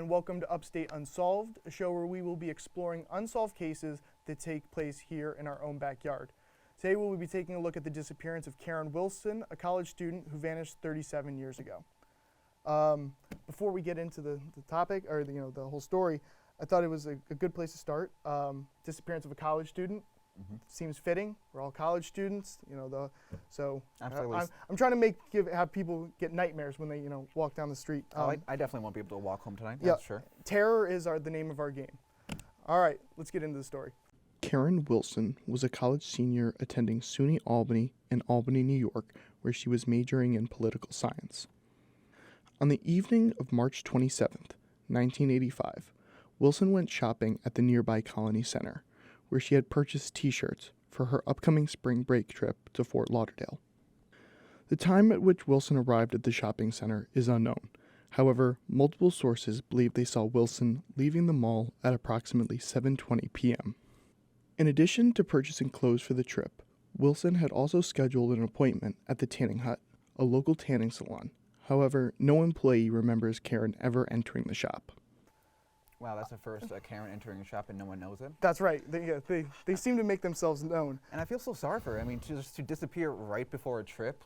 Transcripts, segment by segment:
and welcome to Upstate Unsolved, a show where we will be exploring unsolved cases that take place here in our own backyard. Today we will be taking a look at the disappearance of Karen Wilson, a college student who vanished 37 years ago. Before we get into the topic, or the whole story, I thought it was a good place to start. Disappearance of a college student. Seems fitting. We're all college students, I'm trying to have people get nightmares when they walk down the street. I definitely won't be able to walk home tonight. Yeah, That's sure. Terror is the name of our game. All right, let's get into the story. Karen Wilson was a college senior attending SUNY Albany in Albany, New York, where she was majoring in political science. On the evening of March 27th, 1985, Wilson went shopping at the nearby Colony Center, where she had purchased T-shirts for her upcoming spring break trip to Fort Lauderdale. The time at which Wilson arrived at the shopping center is unknown. However, multiple sources believe they saw Wilson leaving the mall at approximately 7:20 p.m. In addition to purchasing clothes for the trip, Wilson had also scheduled an appointment at the Tanning Hut, a local tanning salon. However, no employee remembers Karen ever entering the shop. Wow, that's the first Karen entering a shop and no one knows it. That's right. They seem to make themselves known. And I feel so sorry for her. I mean, to disappear right before a trip,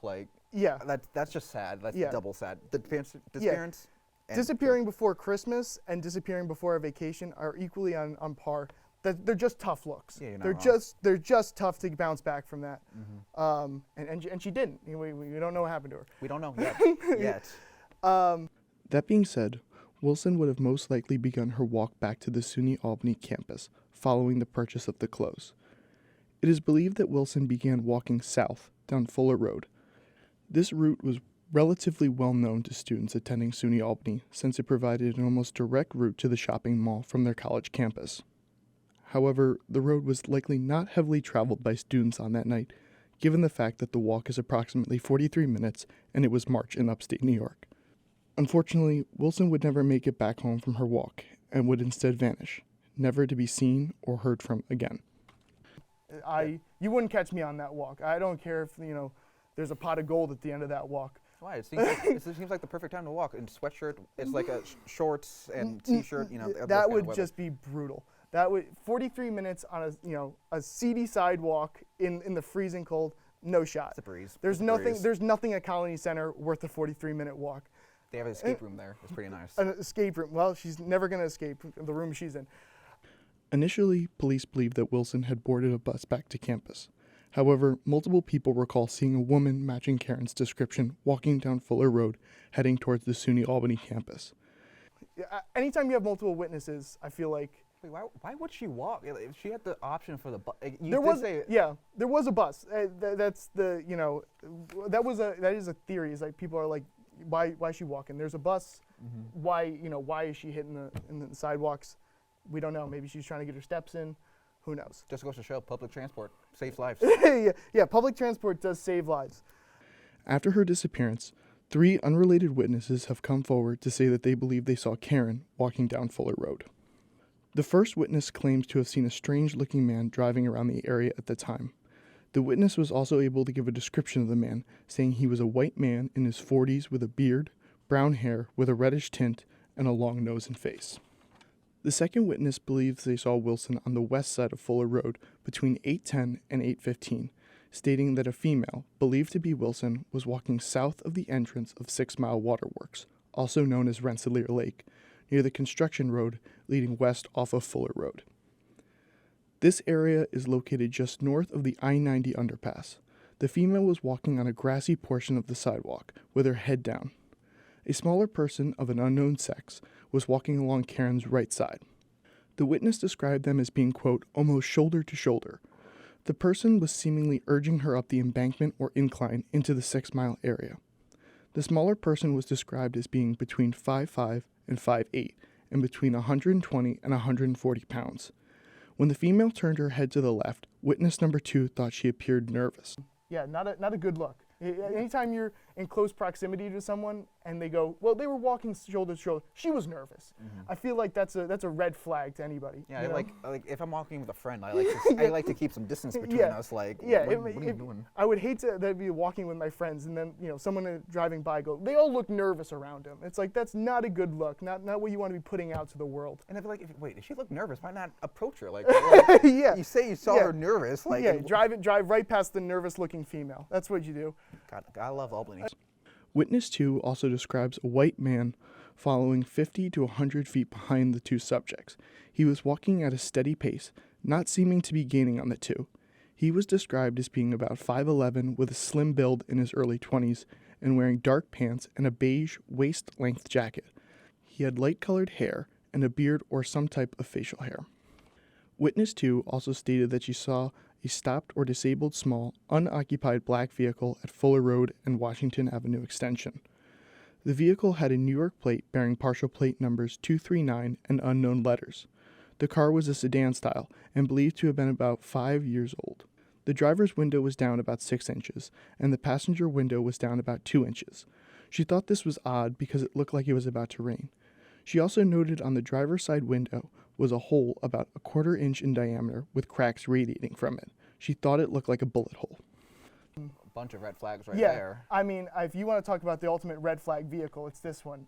yeah, that's just sad. That's double sad. The disappearance. Yeah. Disappearing before Christmas and disappearing before a vacation are equally on par. They're just tough looks. Yeah, they're just tough to bounce back from that. And she didn't. We don't know what happened to her. We don't know yet. That being said, Wilson would have most likely begun her walk back to the SUNY Albany campus following the purchase of the clothes. It is believed that Wilson began walking south down Fuller Road. This route was relatively well known to students attending SUNY Albany since it provided an almost direct route to the shopping mall from their college campus. However, the road was likely not heavily traveled by students on that night, given the fact that the walk is approximately 43 minutes and it was March in upstate New York. Unfortunately, Wilson would never make it back home from her walk and would instead vanish, never to be seen or heard from again. You wouldn't catch me on that walk. I don't care if there's a pot of gold at the end of that walk. Why? It seems like the perfect time to walk. In sweatshirt, it's like a shorts and T-shirt. That would just be brutal. 43 minutes on a seedy sidewalk in the freezing cold. No shot. It's a breeze. There's nothing at Colony Center worth a 43-minute walk. They have an escape room there. It's pretty nice. An escape room. Well, she's never going to escape the room she's in. Initially, police believed that Wilson had boarded a bus back to campus. However, multiple people recall seeing a woman matching Karen's description walking down Fuller Road, heading towards the SUNY Albany campus. Anytime you have multiple witnesses, I feel like... Wait, why would she walk? If she had the option for the bus... There was a bus. That is a theory. Is like people are like, why is she walking? There's a bus. Why is she hitting the sidewalks? We don't know. Maybe she's trying to get her steps in. Who knows? Just goes to show public transport saves lives. Yeah, public transport does save lives. After her disappearance, 3 unrelated witnesses have come forward to say that they believe they saw Karen walking down Fuller Road. The first witness claims to have seen a strange-looking man driving around the area at the time. The witness was also able to give a description of the man, saying he was a white man in his 40s with a beard, brown hair with a reddish tint, and a long nose and face. The second witness believes they saw Wilson on the west side of Fuller Road between 8:10 and 8:15, stating that a female, believed to be Wilson, was walking south of the entrance of 6 Mile Waterworks, also known as Rensselaer Lake, near the construction road leading west off of Fuller Road. This area is located just north of the I-90 underpass. The female was walking on a grassy portion of the sidewalk with her head down. A smaller person of an unknown sex was walking along Karen's right side. The witness described them as being, quote, almost shoulder to shoulder. The person was seemingly urging her up the embankment or incline into the 6 Mile area. The smaller person was described as being between 5'5" and 5'8", and between 120 and 140 pounds. When the female turned her head to the left, witness number 2 thought she appeared nervous. Yeah, not a good look. Anytime you're in close proximity to someone and they go, well, they were walking shoulder to shoulder. She was nervous. I feel like that's a red flag to anybody. Yeah, you know? like if I'm walking with a friend, I like to keep some distance between us. Like, what are you doing? I would hate to be walking with my friends and then someone driving by go, they all look nervous around him. It's like that's not a good look. Not what you want to be putting out to the world. And I'd be like, if she looked nervous, why not approach her? Like, yeah. You say you saw her nervous. Like, drive right past the nervous-looking female. That's what you do. God, I love Albany. Witness 2 also describes a white man following 50 to 100 feet behind the two subjects. He was walking at a steady pace, not seeming to be gaining on the two. He was described as being about 5'11", with a slim build in his early 20s, and wearing dark pants and a beige waist-length jacket. He had light-colored hair and a beard or some type of facial hair. Witness 2 also stated that she saw a stopped or disabled small, unoccupied black vehicle at Fuller Road and Washington Avenue Extension. The vehicle had a New York plate bearing partial plate numbers 239 and unknown letters. The car was a sedan style and believed to have been about 5 years old. The driver's window was down about 6 inches, and the passenger window was down about 2 inches. She thought this was odd because it looked like it was about to rain. She also noted on the driver's side window was a hole about a 1/4 inch in diameter with cracks radiating from it. She thought it looked like a bullet hole. A bunch of red flags there. I mean, if you want to talk about the ultimate red flag vehicle, it's this one.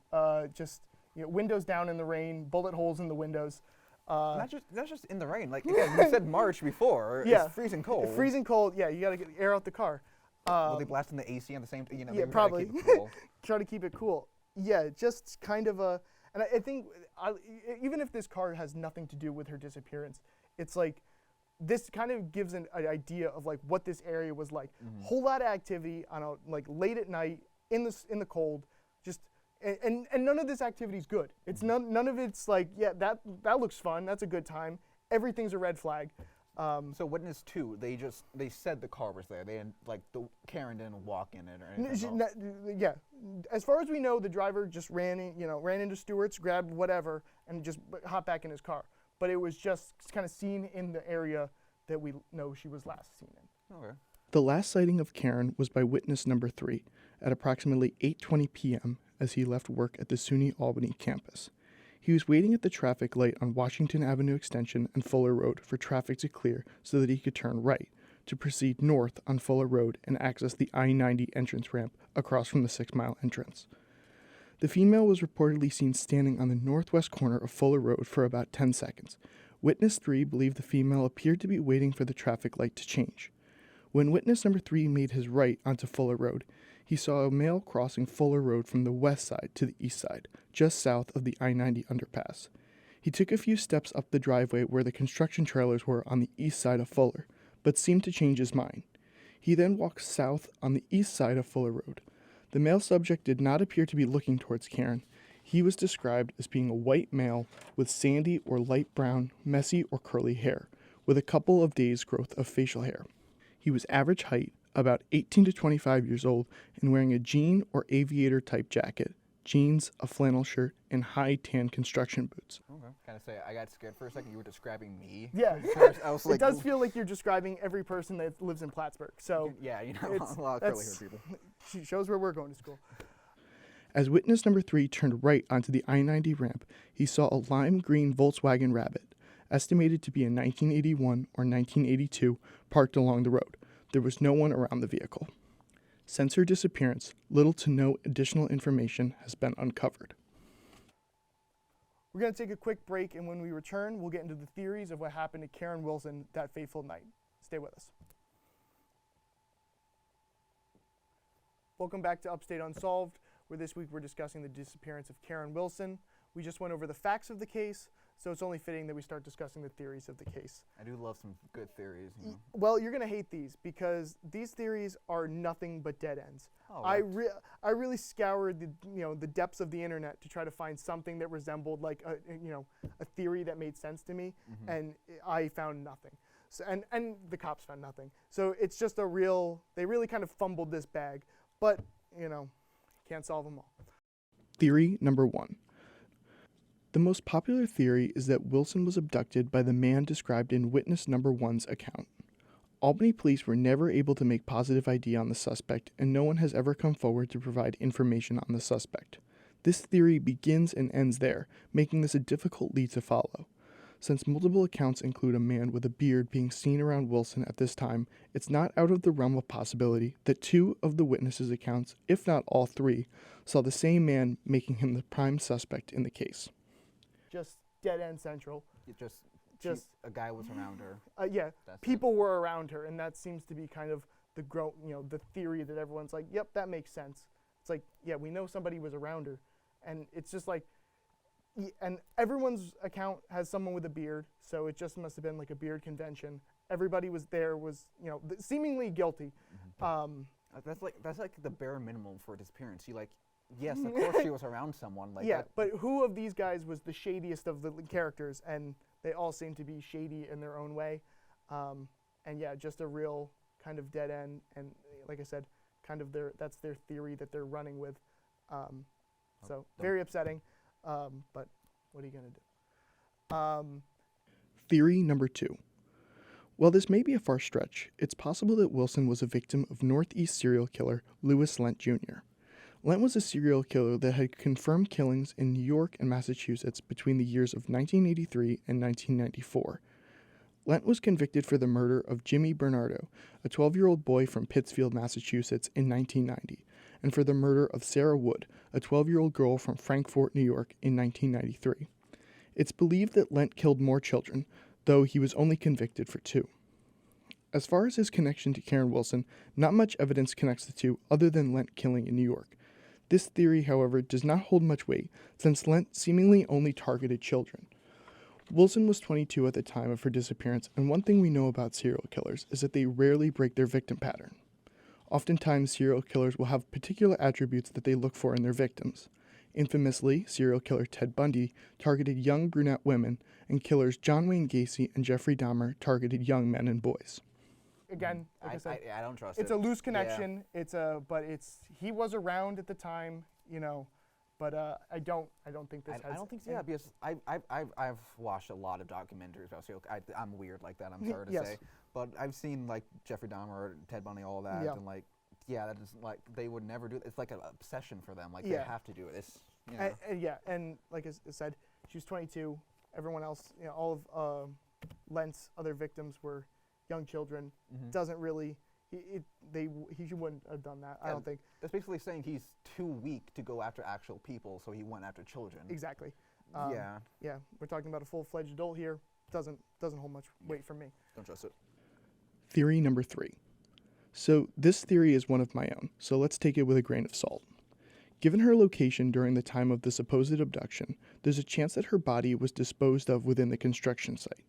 Windows down in the rain, bullet holes in the windows. Not just in the rain. Like, again, you said March before. Yeah. It's freezing cold. Freezing cold. Yeah, you got to get air out the car. Were they blasting the AC on the same? Yeah, probably. Keep it cool. Try to keep it cool. Yeah, just kind of a. And I think even if this car has nothing to do with her disappearance, it's like this kind of gives an idea of like what this area was like. Whole lot of activity on a late at night in the cold, just and none of this activity is good. It's none of it's like that looks fun. That's a good time. Everything's a red flag. So Witness 2, they said the car was there. They didn't Karen didn't walk in it or anything else. Yeah, as far as we know, the driver just ran into Stewart's, grabbed whatever, and just hopped back in his car. But it was just kind of seen in the area that we know she was last seen in. Okay. The last sighting of Karen was by witness number 3 at approximately 8:20 p.m. as he left work at the SUNY Albany campus. He was waiting at the traffic light on Washington Avenue Extension and Fuller Road for traffic to clear so that he could turn right to proceed north on Fuller Road and access the I-90 entrance ramp across from the 6 Mile entrance. The female was reportedly seen standing on the northwest corner of Fuller Road for about 10 seconds. Witness 3 believed the female appeared to be waiting for the traffic light to change. When witness number 3 made his right onto Fuller Road, he saw a male crossing Fuller Road from the west side to the east side, just south of the I-90 underpass. He took a few steps up the driveway where the construction trailers were on the east side of Fuller, but seemed to change his mind. He then walked south on the east side of Fuller Road. The male subject did not appear to be looking towards Karen. He was described as being a white male with sandy or light brown, messy or curly hair, with a couple of days' growth of facial hair. He was average height, about 18 to 25 years old, and wearing a jean or aviator type jacket, jeans, a flannel shirt, and high tan construction boots. Okay. Kind of say, I got scared for a second. You were describing me. Yeah, I was it does feel like you're describing every person that lives in Plattsburgh. So yeah, a lot of curly haired people. She shows where we're going to school. As witness number 3 turned right onto the I-90 ramp, he saw a lime green Volkswagen Rabbit, estimated to be a 1981 or 1982, parked along the road. There was no one around the vehicle. Since her disappearance, little to no additional information has been uncovered. We're going to take a quick break, and when we return, we'll get into the theories of what happened to Karen Wilson that fateful night. Stay with us. Welcome back to Upstate Unsolved, where this week we're discussing the disappearance of Karen Wilson. We just went over the facts of the case, so it's only fitting that we start discussing the theories of the case. I do love some good theories. Well, you're going to hate these because these theories are nothing but dead ends. Oh, I really scoured the depths of the internet to try to find something that resembled like a theory that made sense to me, and I found nothing. So and the cops found nothing. So it's just they really kind of fumbled this bag, but can't solve them all. Theory number 1. The most popular theory is that Wilson was abducted by the man described in witness number 1's account. Albany police were never able to make positive ID on the suspect, and no one has ever come forward to provide information on the suspect. This theory begins and ends there, making this a difficult lead to follow. Since multiple accounts include a man with a beard being seen around Wilson at this time, it's not out of the realm of possibility that 2 of the witnesses' accounts, if not all 3, saw the same man, making him the prime suspect in the case. Just dead end central. Just a guy was around her. Yeah, That's people were around her, and that seems to be kind of the theory that everyone's like, yep, that makes sense. It's like, yeah, we know somebody was around her, and it's just like, and everyone's account has someone with a beard, so it just must have been like a beard convention. Everybody was there, seemingly guilty. That's like the bare minimum for a disappearance. Yes, of course she was around someone. But who of these guys was the shadiest of the characters? And they all seem to be shady in their own way. And yeah, just a real kind of dead end. And like I said, kind of that's their theory that they're running with. So very upsetting. But what are you going to do? Theory number 2. While this may be a far stretch, it's possible that Wilson was a victim of Northeast serial killer Lewis Lent Jr. Lent was a serial killer that had confirmed killings in New York and Massachusetts between the years of 1983 and 1994. Lent was convicted for the murder of Jimmy Bernardo, a 12-year-old boy from Pittsfield, Massachusetts, in 1990, and for the murder of Sarah Wood, a 12-year-old girl from Frankfort, New York, in 1993. It's believed that Lent killed more children, though he was only convicted for 2. As far as his connection to Karen Wilson, not much evidence connects the two other than Lent killing in New York. This theory, however, does not hold much weight, since Lent seemingly only targeted children. Wilson was 22 at the time of her disappearance, and one thing we know about serial killers is that they rarely break their victim pattern. Oftentimes, serial killers will have particular attributes that they look for in their victims. Infamously, serial killer Ted Bundy targeted young brunette women, and killers John Wayne Gacy and Jeffrey Dahmer targeted young men and boys. Again, like I said, I don't trust it. it's a loose connection. Yeah. He was around at the time, but I don't think this has. I don't think so. Yeah, because I've watched a lot of documentaries about serial. I'm weird like that. I'm sorry to say, but I've seen like Jeffrey Dahmer, Ted Bundy, all that, and that is like they would never do it. It's like an obsession for them. Like they have to do it. It's and like I said, she was 22. Everyone else, all of Lent's other victims were young children. Doesn't really. He wouldn't have done that. I don't think. That's basically saying he's too weak to go after actual people, so he went after children. Exactly. Yeah. We're talking about a full-fledged adult here. Doesn't hold much weight for me. Don't trust it. Theory number 3. So this theory is one of my own, so let's take it with a grain of salt. Given her location during the time of the supposed abduction, there's a chance that her body was disposed of within the construction site.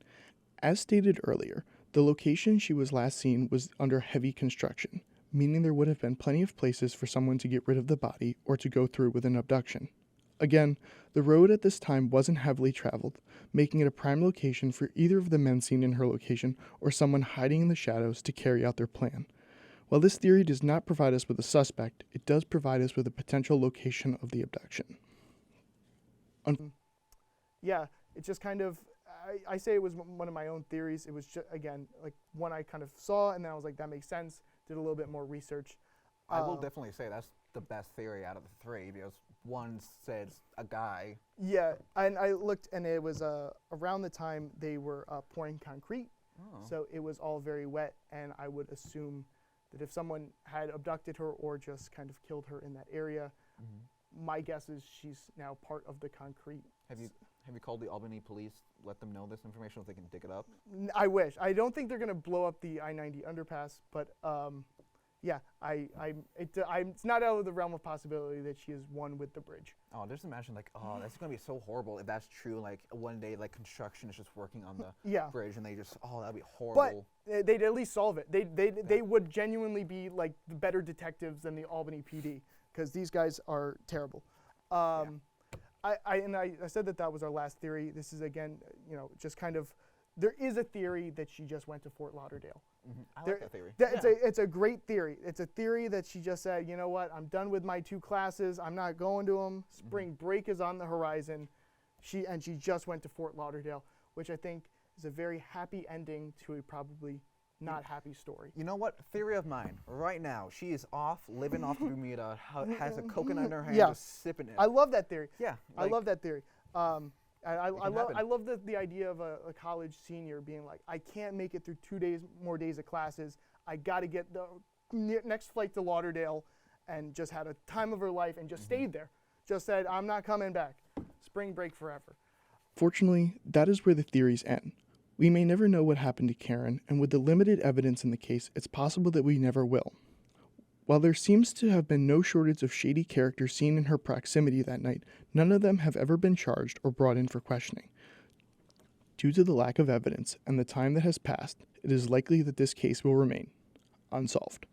As stated earlier, the location she was last seen was under heavy construction, meaning there would have been plenty of places for someone to get rid of the body or to go through with an abduction. Again, the road at this time wasn't heavily traveled, making it a prime location for either of the men seen in her location or someone hiding in the shadows to carry out their plan. While this theory does not provide us with a suspect, it does provide us with a potential location of the abduction. It's just kind of, I say it was one of my own theories. It was just, again, like one I kind of saw, and then I was like, that makes sense. Did a little bit more research. I will definitely say that's the best theory out of the 3, because one says a guy. Yeah, and I looked, and it was around the time they were pouring concrete, so it was all very wet, and I would assume that if someone had abducted her or just kind of killed her in that area, my guess is she's now part of the concrete. Have you called the Albany police, let them know this information so they can dig it up? I wish. I don't think they're going to blow up the I-90 underpass, but it's not out of the realm of possibility that she is one with the bridge. Oh, just imagine that's going to be so horrible if that's true. Like one day, like construction is just working on the bridge, and they just that'd be horrible. But they'd at least solve it. They would genuinely be like better detectives than the Albany PD, because these guys are terrible. I said that was our last theory. This is, again, just kind of, there is a theory that she just went to Fort Lauderdale. I like that theory. It's a great theory. It's a theory that she just said, you know what, I'm done with my 2 classes. I'm not going to them. Spring break is on the horizon. She just went to Fort Lauderdale, which I think is a very happy ending to a probably not happy story. You know what? Theory of mine. Right now, she is off, living off the Bermuda, has a coconut in her hand, just sipping it. I love that theory. Yeah. I love that theory. I love the idea of a college senior being like, I can't make it through more days of classes. I got to get the next flight to Lauderdale, and just had a time of her life and just stayed there. Just said, I'm not coming back. Spring break forever. Fortunately, that is where the theories end. We may never know what happened to Karen, and with the limited evidence in the case, it's possible that we never will. While there seems to have been no shortage of shady characters seen in her proximity that night, none of them have ever been charged or brought in for questioning. Due to the lack of evidence and the time that has passed, it is likely that this case will remain unsolved.